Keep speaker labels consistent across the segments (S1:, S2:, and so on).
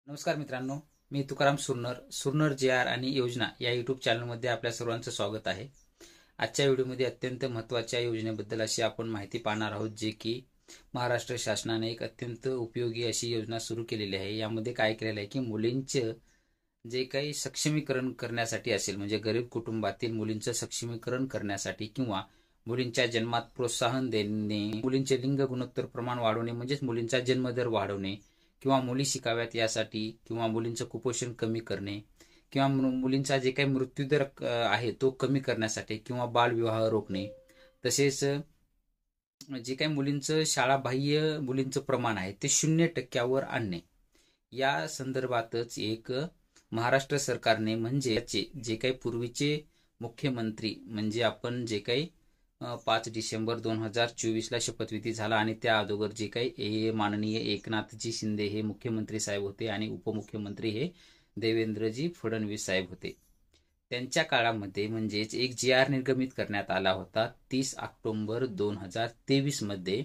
S1: नमस्कार मित्रांनो, मी तुकाराम सुरनर JR आणि योजना या यूट्यूब चॅनलमध्ये आपल्या सर्वांचं स्वागत आहे। आजच्या व्हिडिओमध्ये अत्यंत महत्त्वाच्या योजनेबद्दल अशी आपण माहिती पाहणार आहोत, जे की महाराष्ट्र शासनाने एक अत्यंत उपयोगी अशी योजना सुरू केलेली आहे। यामध्ये काय केलेलं आहे की मुलींचे जे काही सक्षमीकरण करण्यासाठी असेल, म्हणजे गरीब कुटुंबातील मुलींचं सक्षमीकरण करण्यासाठी किंवा मुलींच्या जन्मात प्रोत्साहन देणे, मुलींचे लिंग गुणोत्तर प्रमाण वाढवणे, म्हणजेच मुलींचा जन्मदर वाढवणे किंवा मुली शिकाव्यात यासाठी, किंवा मुलींचं कुपोषण कमी करणे, किंवा मुलींचा जे काही मृत्यूदर आहे तो कमी करण्यासाठी, किंवा बालविवाह रोखणे, तसेच जे काही मुलींचं शाळाबाह्य मुलींचं प्रमाण आहे ते 0% आणणे, या संदर्भातच एक महाराष्ट्र सरकारने, म्हणजे जे काही पूर्वीचे मुख्यमंत्री, म्हणजे आपण जे काही 5 डिसेंबर 2024 ला शपथविधी झाला आणि त्या अगोदर जे काही माननीय एकनाथजी शिंदे हे मुख्यमंत्री साहेब होते आणि उपमुख्यमंत्री हे देवेंद्रजी फडणवीस साहेब होते, त्यांच्या काळामध्ये म्हणजेच एक JR निर्गमित करण्यात आला होता 30 ऑक्टोबर 2023 मध्ये।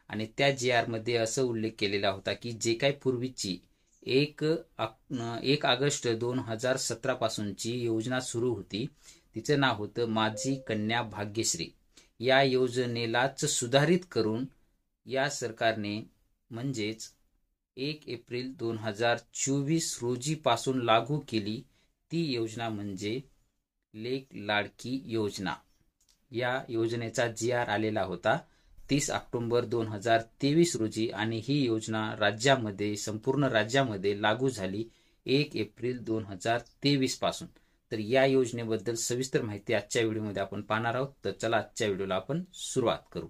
S1: आणि त्या JR मध्ये असं उल्लेख केलेला होता की जे काही पूर्वीची 1 ऑगस्ट 2017 पासूनची योजना सुरू होती, तिचं नाव होतं माझी कन्या भाग्यश्री। या योजनेलाच सुधारित करून या सरकारने म्हणजेच 1 एप्रिल 2024 रोजी पासून लागू केली ती योजना म्हणजे लेक लाडकी योजना। या योजनेचा JR आलेला होता 30 ऑक्टोबर 2023 रोजी आणि ही योजना राज्यामध्ये, संपूर्ण राज्यामध्ये लागू झाली 1 एप्रिल 2023 पासून। तर या योजनेबद्दल सविस्तर माहिती आजच्या व्हिडिओमध्ये आपण पाहणार आहोत। तर चला आजच्या व्हिडिओला आपण सुरुवात करू।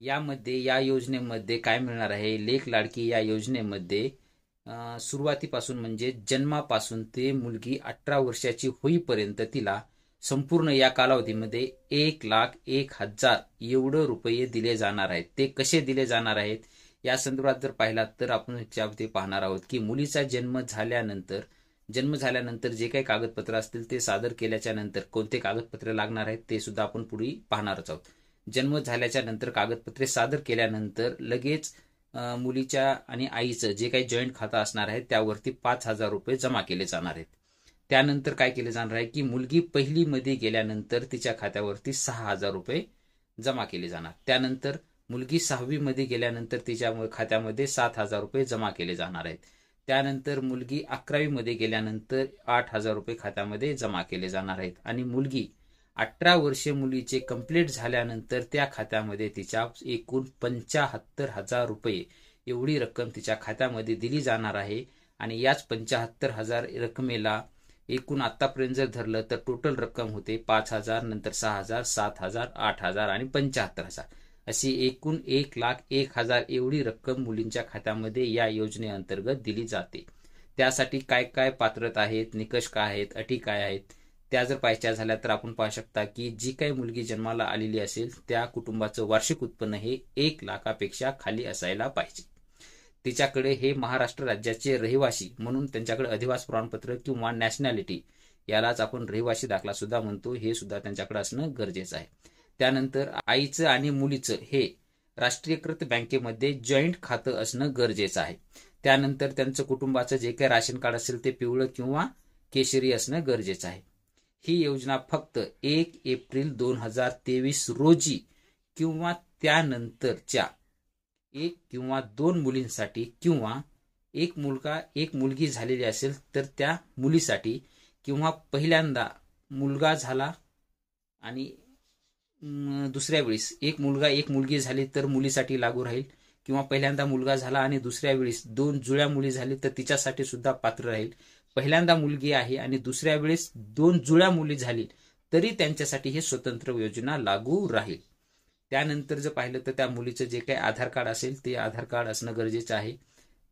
S1: यामध्ये या योजनेमध्ये काय मिळणार आहे, लेक लाडकी या योजनेमध्ये सुरुवातीपासून म्हणजे जन्मापासून ते मुलगी 18 वर्षाची होईपर्यंत तिला संपूर्ण या कालावधीमध्ये 1,01,000 एवढे रुपये दिले जाणार आहेत। ते कसे दिले जाणार आहेत या संदर्भात जर पाहिलात तर आपण याच्यामध्ये पाहणार आहोत की मुलीचा जन्म झाल्यानंतर जे काही कागदपत्र असतील ते सादर केल्याच्या नंतर कोणते कागदपत्र लागणार आहेत ते सुद्धा आपण पुढे पाहणारच आहोत। जन्म झाल्याच्या नंतर कागदपत्रे सादर केल्यानंतर लगेच मुलीच्या आणि आईचं जे काही जॉईंट खातं असणार आहे त्यावरती 5,000 रुपये जमा केले जाणार आहेत। त्यानंतर काय केले जाणार आहे की मुलगी पहिलीमध्ये गेल्यानंतर तिच्या खात्यावरती 6,000 रुपये जमा केले जाणार। त्यानंतर मुलगी 6वी मध्ये गेल्यानंतर तिच्या खात्यामध्ये 7,000 रुपये जमा केले जाणार आहेत। त्यानंतर मुलगी 11वी मध्ये गेल्यानंतर 8,000 रुपये खात्यामध्ये जमा केले जाणार आहेत। आणि मुलगी 18 वर्षे मुलीचे कंप्लीट झाल्यानंतर त्या खात्यामध्ये तिच्या एकूण 75,000 रुपये एवढी रक्कम तिच्या खात्यामध्ये दिली जाणार आहे। आणि याच 75,000 रकमेला एकूण आतापर्यंत जर धरलं तर टोटल रक्कम होते 5,000, नंतर 6,000, 7,000, 8,000 आणि 75,000 अशी एकूण 1,01,000 एवढी रक्कम मुलींच्या खात्यामध्ये या योजनेअंतर्गत दिली जाते। त्यासाठी काय काय पात्रता आहेत, निकष काय आहेत, अटी काय आहेत त्या जर पाहायच्या झाल्या तर आपण पाहू शकता की जी काही मुलगी जन्माला आलेली असेल त्या कुटुंबाचं वार्षिक उत्पन्न हे 1 लाखापेक्षा खाली असायला पाहिजे। तिच्याकडे हे महाराष्ट्र राज्याचे रहिवासी म्हणून त्यांच्याकडे अधिवास प्रमाणपत्र किंवा नॅशनॅलिटी, यालाच आपण रहिवासी दाखला सुद्धा म्हणतो, हे सुद्धा त्यांच्याकडे असणं गरजेचं आहे। त्यानंतर आईचं आणि मुलीचं हे राष्ट्रीयकृत बँकेमध्ये जॉईंट खातं असणं गरजेचं आहे। त्यानंतर त्यांचं कुटुंबाचं जे काही राशन कार्ड असेल ते पिवळं किंवा केशरी असणं गरजेचं आहे। ही योजना फक्त 1 एप्रिल 2023 रोजी किंवा त्यानंतरच्या 1 किंवा 2 मुलींसाठी, किंवा एक मुलगा एक मुलगी झालेली असेल तर त्या मुलीसाठी, किंवा पहिल्यांदा मुलगा झाला आणि दुसऱ्या वेळेस एक मुलगा एक मुलगी झाली तर मुलीसाठी लागू राहील, किंवा पहिल्यांदा मुलगा झाला आणि दुसऱ्या वेळेस 2 जुळ्या मुली झाली तर तिच्यासाठी सुद्धा पात्र राहील। पहिल्यांदा मुलगी आहे आणि दुसऱ्या वेळेस 2 जुळ्या मुली झाली तरी त्यांच्यासाठी हे स्वतंत्र योजना लागू राहील। त्यानंतर जर पाहिलं तर त्या मुलीचं जे काही आधार कार्ड असेल ते आधार कार्ड असणं गरजेचं आहे।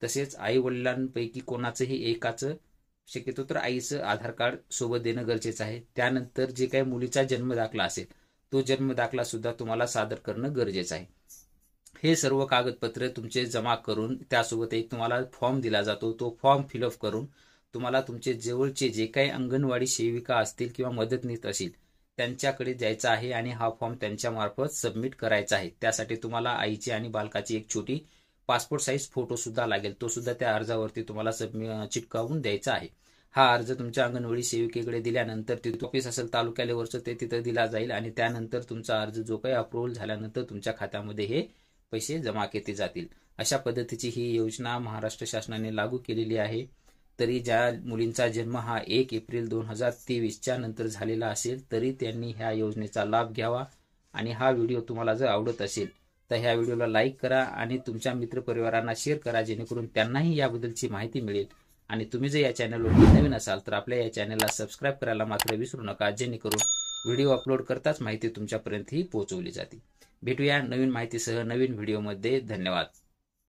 S1: तसेच आई वडिलांपैकी कोणाचंही एकाचं, शक्यतो तर आईचं आधार कार्ड सोबत देणं गरजेचं आहे। त्यानंतर जे काही मुलीचा जन्मदाखला असेल तो जन्मदाखला सुद्धा तुम्हाला सादर करणं गरजेचं आहे। हे सर्व कागदपत्र तुमचे जमा करून त्यासोबत एक तुम्हाला फॉर्म दिला जातो, तो फॉर्म फिलअप करून तुम्हाला तुमचे जवळचे जे काही अंगणवाडी सेविका असतील किंवा मदतनीस असतील त्यांच्याकडे जायचा आहे आणि हा फॉर्म त्यांच्यामार्फत सबमिट करायचा आहे। त्यासाठी तुम्हाला आईची आणि बालकाची एक छोटी पासपोर्ट साईज फोटो सुद्धा लागेल, तो सुद्धा त्या अर्जावरती तुम्हाला चिटकावून द्यायचा आहे। हा अर्ज तुमच्या अंगणवाडी सेविकेकडे दिल्यानंतर तिथं ऑफिस असेल तालुका लेवलचं ते तिथं दिला जाईल आणि त्यानंतर तुमचा अर्ज जो काही अप्रूव्हल झाल्यानंतर तुमच्या खात्यामध्ये हे पैसे जमा केले जातील। अशा पद्धतीची ही योजना महाराष्ट्र शासनाने लागू केलेली आहे। तरी ज्या मुलींचा जन्म हा 1 एप्रिल 2023 नंतर झालेला असेल तरी त्यांनी ह्या योजनेचा लाभ घ्यावा। आणि हा व्हिडिओ तुम्हाला जर आवडत असेल तर ह्या व्हिडिओला लाईक करा आणि तुमच्या मित्रपरिवारांना शेअर करा, जेणेकरून त्यांनाही याबद्दलची माहिती मिळेल। आणि तुम्ही जर या चॅनलवर नवीन असाल तर आपल्या या चॅनलला सबस्क्राईब करायला मात्र विसरू नका, जेणेकरून व्हिडिओ अपलोड करताच माहिती तुमच्यापर्यंतही पोहोचवली जाते। भेटूया नवीन माहितीसह नवीन व्हिडिओमध्ये। धन्यवाद।